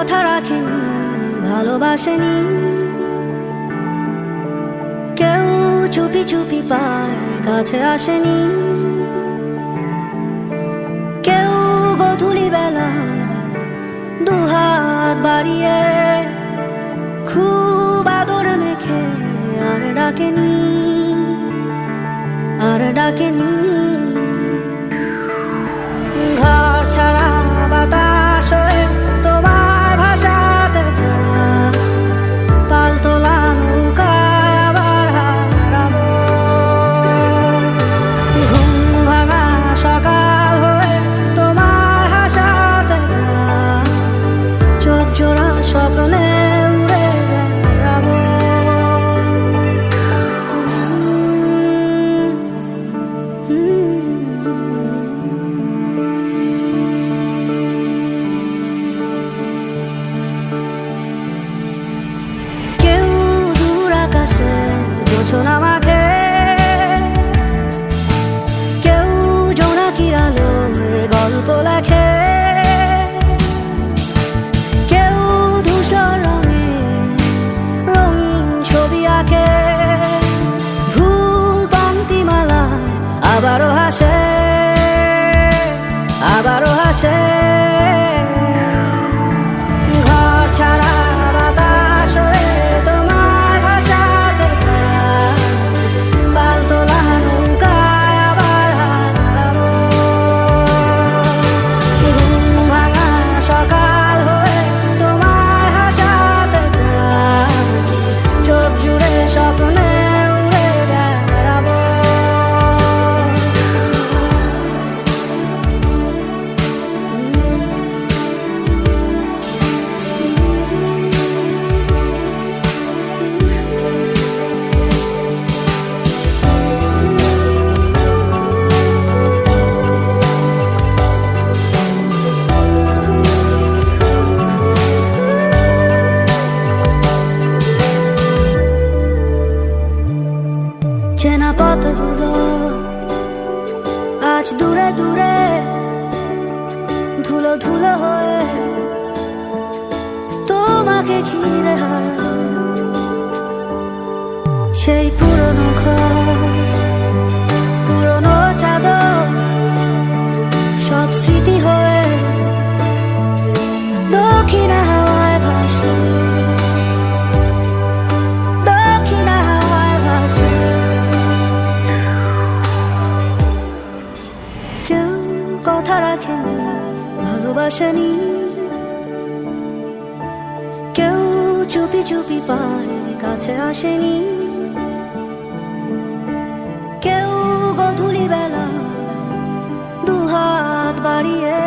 কথা রাখেনি, ভালোবাসেনি। কেউ চুপি চুপি পায় কাছে আসেনি। কেউ গধূলি বেলা দুহাত বাড়িয়ে খুব আদর মেখে আর ডাকেনি, আর ডাকেনি। ঘর ছাড়া বাতাস হয়ে তোমায় ভাসাতে চায়, পালতোলা নৌকায় আবার হারাবো। ঘুম ভাঙা সকাল হয়ে তোমায় হাসাতে চায়, চোখ জোড়া স্বপ্নে উড়ে বেড়াবো। কেউ দূর আকাশে জোছনা মাখে, কেউ জোনাকির আলোয় গল্প লেখে, কেউ ধূসর রঙে রঙিন ছবি আঁকে। ভুল পংক্তিমালায় আবারও হাসে, আবারও হাসে। ঘর ছাড়া বাতাস হয়ে তোমায় ভাসাতে চায়, পালতোলা নৌকায় আবার হারাবো। ঘুম ভাঙা সকাল হয়ে তোমায় হাসাতে চায়, চোখ জুড়ে স্বপ্নে উড়ে বেড়াবো। চেনা পথগুলো আজ দূরে দূরে ধুলো ধুলো হয়ে তোমাকে ঘিরে হারালো। সেই পুরনো ঘর, পুরনো চাদর, সব স্মৃতি হয়ে দক্ষিণা হাওয়ায় ভাসে, দক্ষিণা হাওয়ায় ভাসে। কেউ কথা রাখেনি, ভালোবাসেনি। কেউ চুপি চুপি পায় কাছে আসেনি। কেউ গধূলি বেলা দুহাত বাড়িয়ে